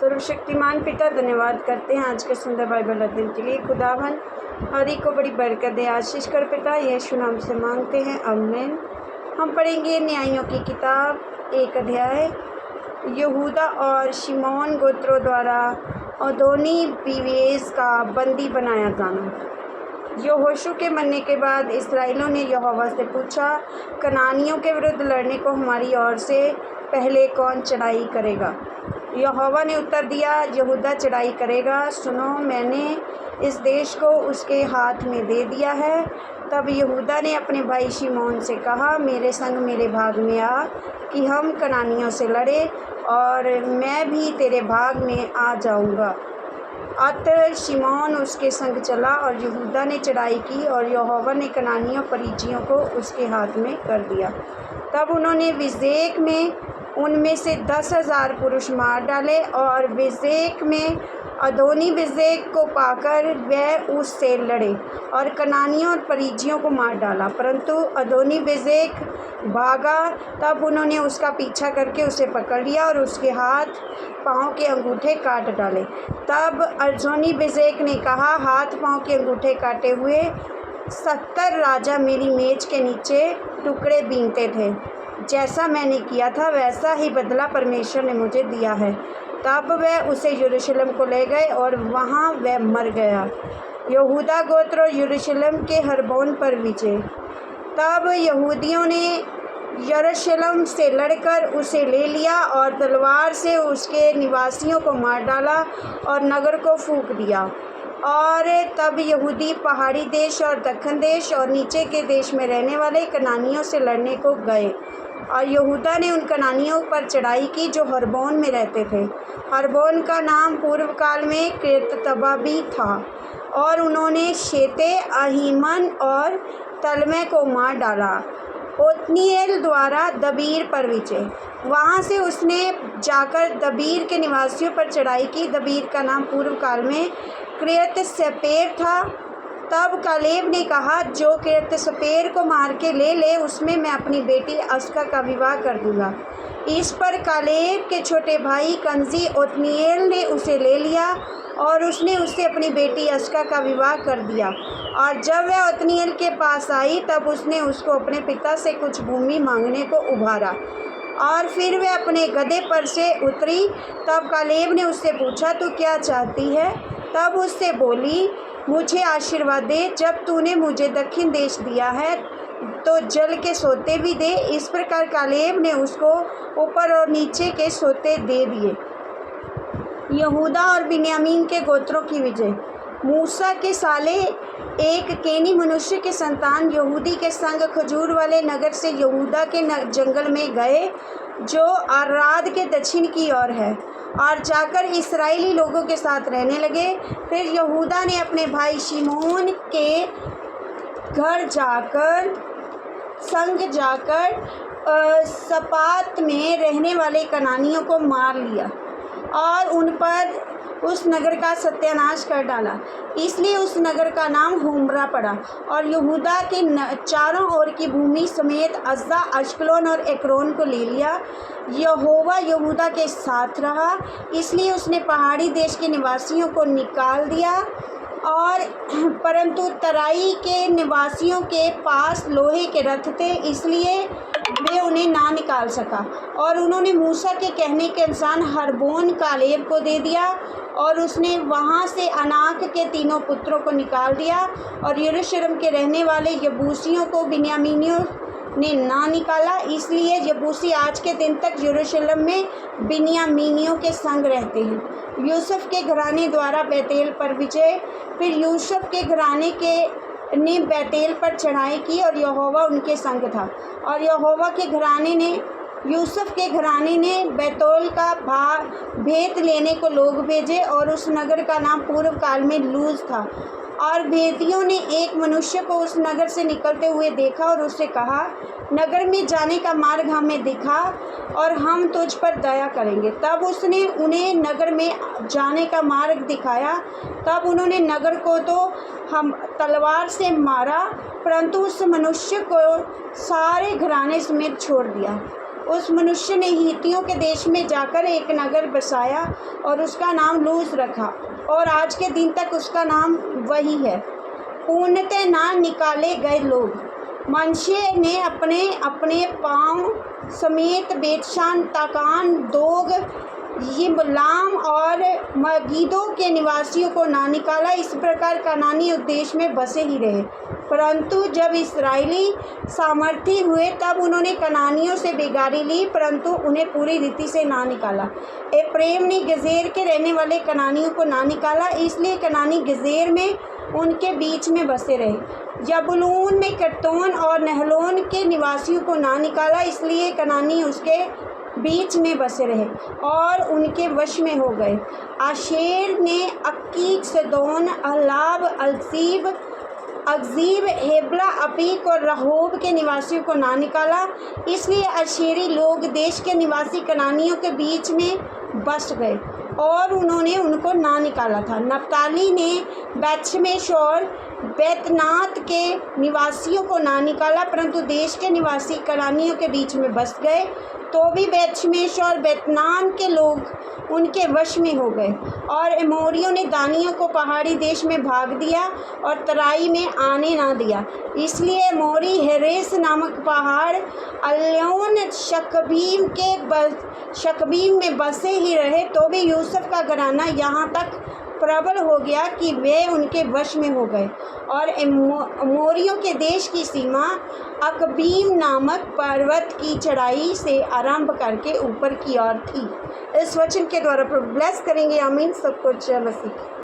सर्वशक्तिमान पिता धन्यवाद करते हैं आज के सुंदर बाइबल अध्ययन के लिए। खुदावन हरी को बड़ी बरकत दे, आशीष कर पिता, यीशु नाम से मांगते हैं, आमीन। हम पढ़ेंगे न्यायों की किताब 1 अध्याय। यहूदा और शिमोन गोत्रों द्वारा अदोनी बिवेज का बंदी बनाया जाना। यहोशू के मरने के बाद इसराइलियों ने यहोवा से पूछा, कनानियों के विरुद्ध लड़ने को हमारी ओर से पहले कौन चढ़ाई करेगा? यहोवा ने उत्तर दिया, यहूदा चढ़ाई करेगा। सुनो, मैंने इस देश को उसके हाथ में दे दिया है। तब यहूदा ने अपने भाई शिमोन से कहा, मेरे संग मेरे भाग में आ कि हम कनानियों से लड़े, और मैं भी तेरे भाग में आ जाऊंगा। अतः शिमोन उसके संग चला और यहूदा ने चढ़ाई की, और यहोवा ने कनानियों परिज्जियों को उसके हाथ में कर दिया। तब उन्होंने बेजेक में उनमें से 10,000 पुरुष मार डाले, और बेजेक में अदोनी बेजेक को पाकर वह उससे लड़े और कनानियों और परिज्जियों को मार डाला। परंतु अदोनी बेजेक भागा। तब उन्होंने उसका पीछा करके उसे पकड़ लिया और उसके हाथ पाँव के अंगूठे काट डाले। तब अदोनी बेजेक ने कहा, हाथ पाँव के अंगूठे काटे हुए 70 राजा मेरी मेज के नीचे टुकड़े बीनते थे। जैसा मैंने किया था वैसा ही बदला परमेश्वर ने मुझे दिया है। तब वह उसे यरूशलेम को ले गए और वहाँ वह मर गया। यहूदा गोत्र यरूशलेम के हरबोन पर विजय। तब यहूदियों ने यरूशलेम से लड़कर उसे ले लिया और तलवार से उसके निवासियों को मार डाला और नगर को फूंक दिया। और तब यहूदी पहाड़ी देश और दक्खन देश और नीचे के देश में रहने वाले कनानियों से लड़ने को गए, और यहूदा ने उन कनानियों पर चढ़ाई की जो हरबोन में रहते थे। हरबोन का नाम पूर्व काल में किर्यतअर्बा भी था। और उन्होंने शेते, अहीमन और तलमै को मार डाला। ओत्नीएल द्वारा दबीर पर विजय। वहाँ से उसने जाकर दबीर के निवासियों पर चढ़ाई की। दबीर का नाम पूर्व काल में किर्यतसेपेर था। तब कालेब ने कहा, जो किर्यतसेपेर को मार के ले ले, उसमें मैं अपनी बेटी अस्का का विवाह कर दूंगा। इस पर कालेब के छोटे भाई कनजी ओत्नीएल ने उसे ले लिया, और उसने उससे अपनी बेटी अस्का का विवाह कर दिया। और जब वह ओत्नीएल के पास आई, तब उसने उसको अपने पिता से कुछ भूमि मांगने को उभारा, और फिर वह अपने गदहे पर से उतरी। तब कालेब ने उससे पूछा, तू क्या चाहती है? तब उससे बोली, मुझे आशीर्वाद दे। जब तूने मुझे दक्षिण देश दिया है तो जल के सोते भी दे। इस प्रकार कालेब ने उसको ऊपर और नीचे के सोते दे दिए। यहूदा और बिन्यामीन के गोत्रों की विजय। मूसा के साले एक केनी मनुष्य के संतान यहूदी के संग खजूर वाले नगर से यहूदा के जंगल में गए, जो अराद के दक्षिण की ओर है, और जाकर इस्राएली लोगों के साथ रहने लगे। फिर यहूदा ने अपने भाई शिमोन के घर जाकर सपात में रहने वाले कनानियों को मार लिया और उन पर उस नगर का सत्यानाश कर डाला। इसलिए उस नगर का नाम होम्रा पड़ा। और यहूदा के चारों ओर की भूमि समेत अज्जा, अश्कलोन और एक्रोन को ले लिया। यहोवा यहूदा के साथ रहा, इसलिए उसने पहाड़ी देश के निवासियों को निकाल दिया, और परंतु तराई के निवासियों के पास लोहे के रथ थे, इसलिए वे उन्हें ना निकाल सका। और उन्होंने मूसा के कहने के अनुसार हरबोन कालेब को दे दिया, और उसने वहाँ से अनाक के तीनों पुत्रों को निकाल दिया। और यरूशलेम के रहने वाले यबूसियों को बिन्यामीनियों ने ना निकाला, इसलिए यबूसी आज के दिन तक यरूशलेम में बिन्यामीनियों के संग रहते हैं। यूसुफ के घराने द्वारा बैतेल पर विजय। फिर यूसुफ के घराने ने बैतेल पर चढ़ाई की, और यहोवा उनके संग था। और यहोवा के घराने ने यूसुफ के घराने ने बैतूल का भेद लेने को लोग भेजे, और उस नगर का नाम पूर्व काल में लूज था। और भेदियों ने एक मनुष्य को उस नगर से निकलते हुए देखा और उससे कहा, नगर में जाने का मार्ग हमें दिखा, और हम तुझ पर दया करेंगे। तब उसने उन्हें नगर में जाने का मार्ग दिखाया। तब उन्होंने नगर को तो हम तलवार से मारा, परंतु उस मनुष्य को सारे घराने समेत छोड़ दिया। उस मनुष्य ने हीतियों के देश में जाकर एक नगर बसाया और उसका नाम लूज रखा, और आज के दिन तक उसका नाम वही है। पूर्णतः ना निकाले गए लोग। मनुष्य ने अपने अपने पाँव समेत बेतशान, ताकान, दोग, यिबलाम और मगिदो के निवासियों को ना निकाला। इस प्रकार कनानी उस देश में बसे ही रहे। परंतु जब इस्राएली सामर्थी हुए तब उन्होंने कनानियों से बेगारी ली, परंतु उन्हें पूरी रीति से ना निकाला। एप्रेम ने गजेर के रहने वाले कनानियों को ना निकाला, इसलिए कनानी गजेर में उनके बीच में बसे रहे। जबूलून ने कट्टोन और नहलोन के निवासियों को ना निकाला, इसलिए कनानी उसके बीच में बसे रहे और उनके वश में हो गए। आशेर ने अक्कीक, सदोन, अहलाब, अगजीब, हेबला, अपीक और रहोब के निवासियों को ना निकाला, इसलिए आशेरी लोग देश के निवासी कनानियों के बीच में बस गए और उन्होंने उनको ना निकाला था। नप्ताली ने बेतशेमेश और बेतनात के निवासियों को ना निकाला, परंतु देश के निवासी कनानियों के बीच में बस गए, तो भी बेतशेमेश और बेतनान के लोग उनके वश में हो गए। और एमोरियों ने दानियों को पहाड़ी देश में भाग दिया और तराई में आने ना दिया, इसलिए एमोरी हेरेस नामक पहाड़ अल्योन शकबीम में बसे ही रहे। तो भी यूसुफ का घराना यहाँ तक प्रबल हो गया कि वे उनके वश में हो गए, और एमोरियों के देश की सीमा अकबीम नामक पर्वत की चढ़ाई से आरंभ करके ऊपर की ओर थी। इस वचन के द्वारा प्रभु ब्लेस करेंगे। आमीन। सबको जय मसीह।